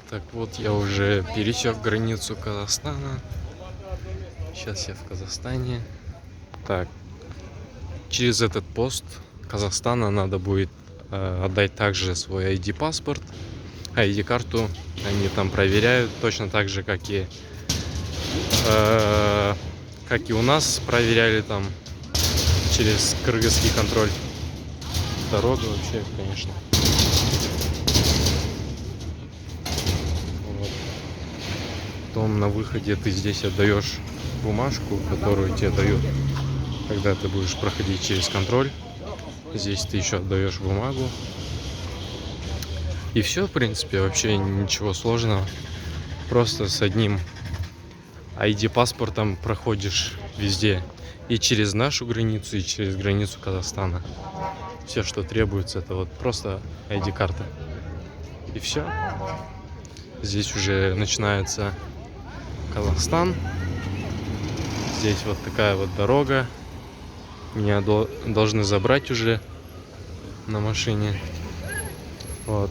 Так вот, я уже пересек границу Казахстана. Сейчас я в Казахстане. Так, через этот пост Казахстана надо будет отдать также свой ID-паспорт. ID-карту они там проверяют точно так же, как и у нас проверяли там через кыргызский контроль. Дорога вообще, конечно. Вот. Потом на выходе ты здесь отдаешь бумажку, которую тебе дают, когда ты будешь проходить через контроль. Здесь ты еще отдаешь бумагу. И все, в принципе, вообще ничего сложного. Просто с одним ID-паспортом проходишь везде. И через нашу границу, и через границу Казахстана. Все, что требуется, это вот просто ID-карта. И все. Здесь уже начинается Казахстан. Здесь вот такая вот дорога. Меня должны забрать уже на машине. Вот.